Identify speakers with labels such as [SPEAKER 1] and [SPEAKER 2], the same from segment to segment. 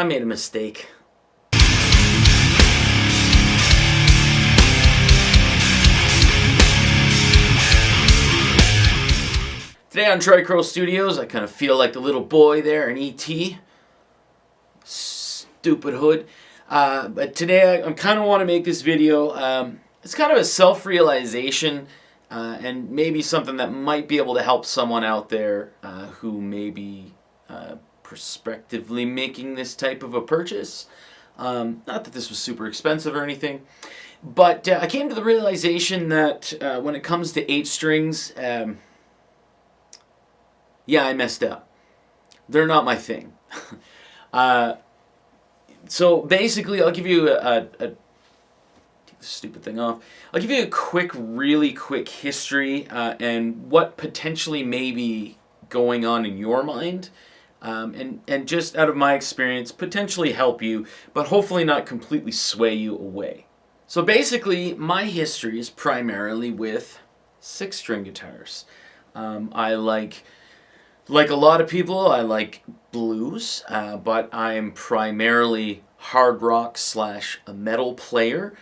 [SPEAKER 1] I made a mistake. Today on Troy Crow Studios, I kind of feel like the little boy there in E.T. Stupid hood. But today I kind of want to make this video. It's kind of a self-realization and maybe something that might be able to help someone out there who may be prospectively making this type of a purchase. Not that this was super expensive or anything, but I came to the realization that when it comes to 8 strings, yeah, I messed up. They're not my thing. So basically, I'll give you take this stupid thing off. I'll give you a really quick history and what potentially may be going on in your mind, and just out of my experience, potentially help you, but hopefully not completely sway you away. So basically, my history is primarily with 6-string guitars. I like a lot of people, I like blues, but I am primarily hard rock / a metal player.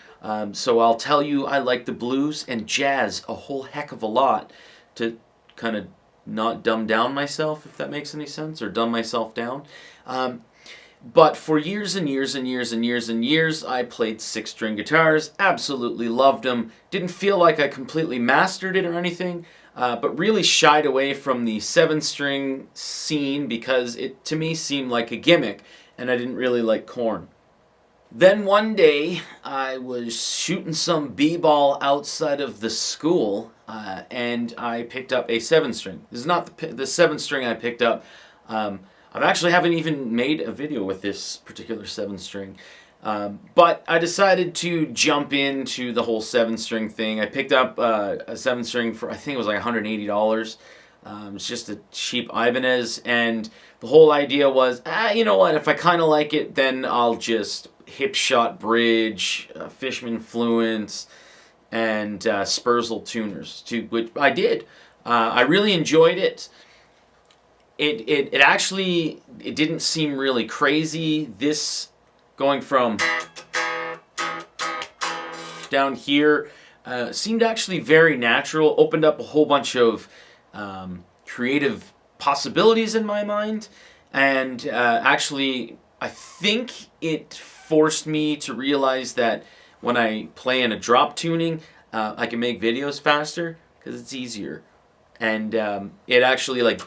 [SPEAKER 1] So I'll tell you I like the blues and jazz a whole heck of a lot to kind of not dumb down myself, if that makes any sense, or dumb myself down. But for years and years and years and years and years, I played 6-string guitars, absolutely loved them, didn't feel like I completely mastered it or anything, but really shied away from the 7-string scene because it, to me, seemed like a gimmick, and I didn't really like Korn. Then one day, I was shooting some b-ball outside of the school, and I picked up a 7-string. This is not the 7-string I picked up. I actually haven't even made a video with this particular 7-string. But I decided to jump into the whole 7-string thing. I picked up a 7-string for, I think it was like $180. It's just a cheap Ibanez, and the whole idea was, you know what, if I kind of like it, then I'll just hip shot bridge, Fishman Fluence, and Spurzl tuners, which I did. I really enjoyed it. It actually, it didn't seem really crazy. This going from down here seemed actually very natural, opened up a whole bunch of creative possibilities in my mind, and actually I think it forced me to realize that when I play in a drop tuning, I can make videos faster because it's easier, and it actually like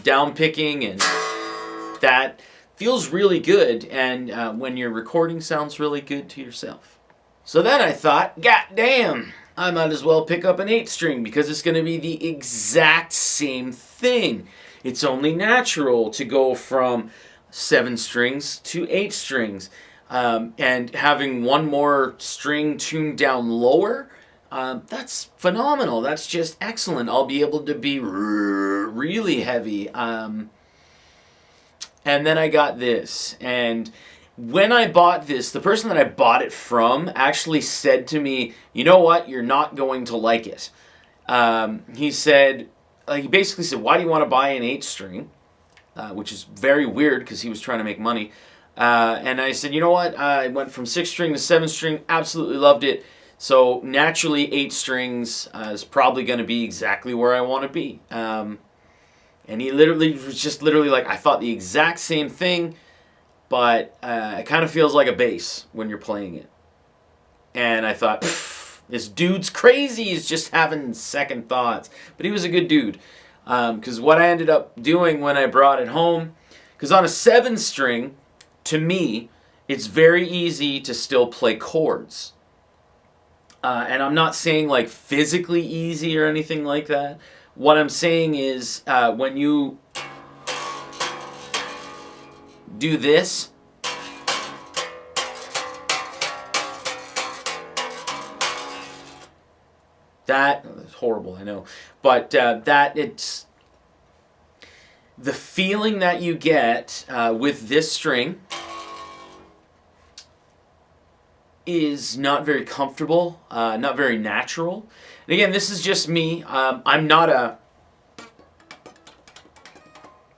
[SPEAKER 1] down picking and that feels really good, and when you're recording, sounds really good to yourself. So then I thought, god damn, I might as well pick up an 8-string because it's going to be the exact same thing. It's only natural to go from 7 strings to 8 strings, and having one more string tuned down lower, that's phenomenal. That's just excellent. I'll be able to be really heavy. And then I got this, and when I bought this, the person that I bought it from actually said to me, you know what, you're not going to like it. He said, he basically said, why do you want to buy an 8-string? Which is very weird because he was trying to make money. And I said, you know what, I went from 6-string to 7-string, absolutely loved it. So naturally 8 strings is probably going to be exactly where I want to be. And he literally was just like, I thought the exact same thing, but it kind of feels like a bass when you're playing it. And I thought, this dude's crazy. He's just having second thoughts. But he was a good dude. Because what I ended up doing when I brought it home, because on a 7-string, to me, it's very easy to still play chords. And I'm not saying like physically easy or anything like that. What I'm saying is when you do this, that's horrible, I know, but that it's the feeling that you get with this string is not very comfortable, not very natural. And again, this is just me. I'm not a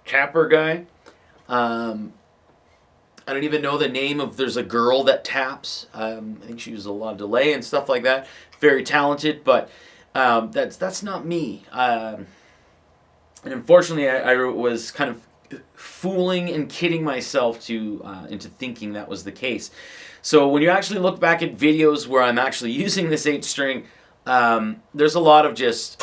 [SPEAKER 1] capper guy. I don't even know the name of. There's a girl that taps. I think she uses a lot of delay and stuff like that. Very talented, but that's not me. And unfortunately, I was kind of fooling and kidding myself into thinking that was the case. So when you actually look back at videos where I'm actually using this 8-string, there's a lot of just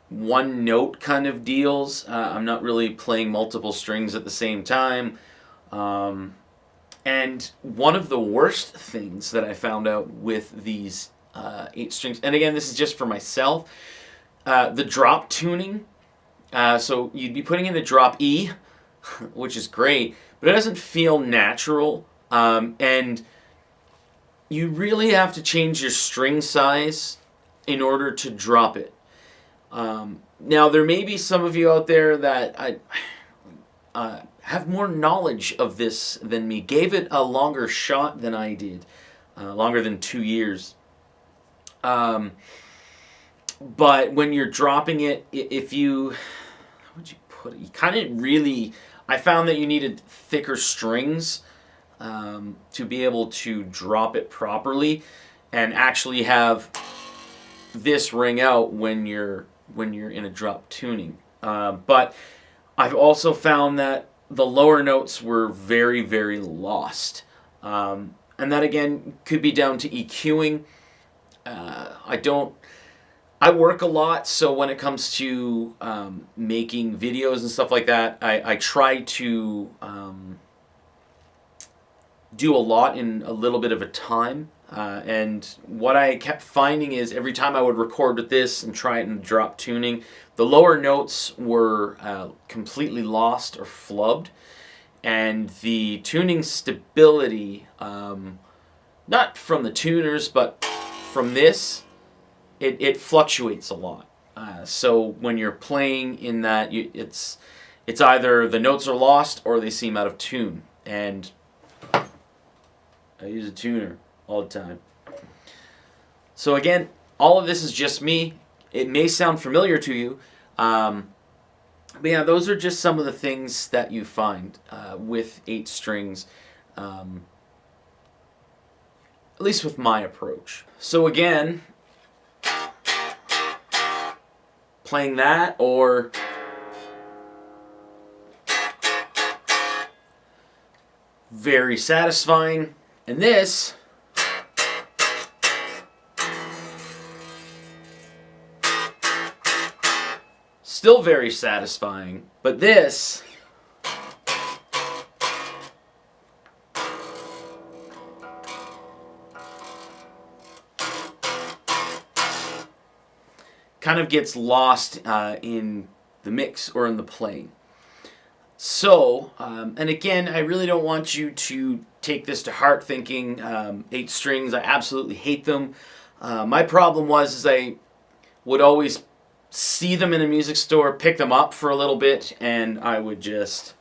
[SPEAKER 1] one note kind of deals. I'm not really playing multiple strings at the same time. And one of the worst things that I found out with these 8 strings, and again, this is just for myself, the drop tuning. So you'd be putting in the drop E, which is great, but it doesn't feel natural. And you really have to change your string size in order to drop it. Now, there may be some of you out there that have more knowledge of this than me, gave it a longer shot than I did, longer than 2 years. But when you're dropping it, if you, how would you put it? You kind of really, I found that you needed thicker strings to be able to drop it properly and actually have this ring out when you're in a drop tuning. But I've also found that the lower notes were very, very lost. And that again could be down to EQing. I work a lot, so when it comes to making videos and stuff like that, I try to do a lot in a little bit of a time. And what I kept finding is every time I would record with this and try it in drop tuning, the lower notes were completely lost or flubbed. And the tuning stability, not from the tuners, but from this, it fluctuates a lot. So when you're playing in that, it's either the notes are lost or they seem out of tune. And I use a tuner all the time. So again, all of this is just me. It may sound familiar to you. But yeah, those are just some of the things that you find with 8 strings. At least with my approach. So again, playing that or very satisfying. And this still very satisfying, but this kind of gets lost in the mix or in the playing. So, and again, I really don't want you to take this to heart thinking 8 strings, I absolutely hate them. My problem was I would always see them in a music store, pick them up for a little bit, and I would just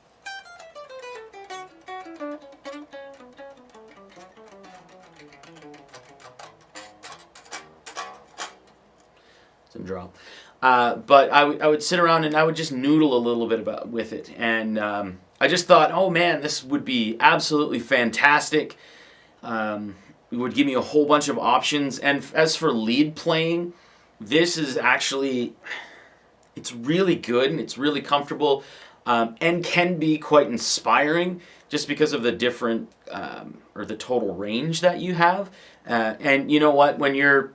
[SPEAKER 1] drop. But I would sit around and I would just noodle a little bit with it. And I just thought, oh man, this would be absolutely fantastic. It would give me a whole bunch of options. And as for lead playing, this is actually, it's really good and it's really comfortable and can be quite inspiring just because of the different, or the total range that you have. And you know what, when you're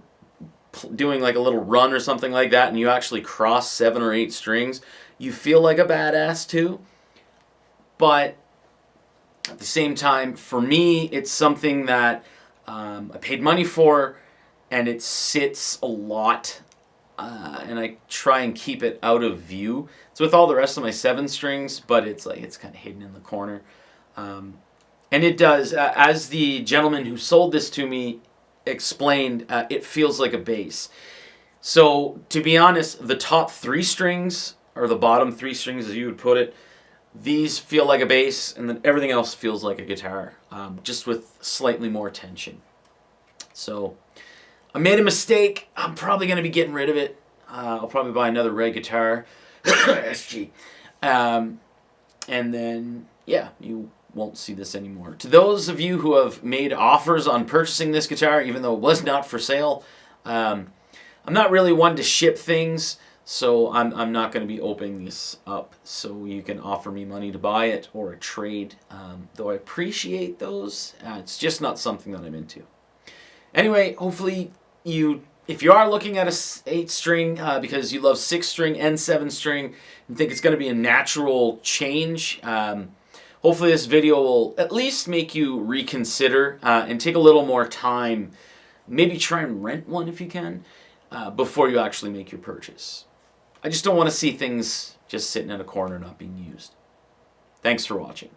[SPEAKER 1] doing like a little run or something like that and you actually cross 7 or 8 strings, you feel like a badass too. But at the same time, for me, it's something that I paid money for and it sits a lot and I try and keep it out of view. It's with all the rest of my 7 strings, but it's kind of hidden in the corner. And it does, as the gentleman who sold this to me explained, it feels like a bass. So to be honest, the top 3 strings, or the bottom 3 strings as you would put it, these feel like a bass, and then everything else feels like a guitar, just with slightly more tension. So I made a mistake. I'm probably going to be getting rid of it. I'll probably buy another red guitar, SG, and then yeah, you won't see this anymore. To those of you who have made offers on purchasing this guitar, even though it was not for sale, I'm not really one to ship things, so I'm not going to be opening this up so you can offer me money to buy it or a trade. Though I appreciate those, it's just not something that I'm into. Anyway, hopefully if you are looking at a 8-string because you love 6-string and 7-string and think it's going to be a natural change, hopefully this video will at least make you reconsider and take a little more time. Maybe try and rent one if you can before you actually make your purchase. I just don't want to see things just sitting in a corner not being used. Thanks for watching.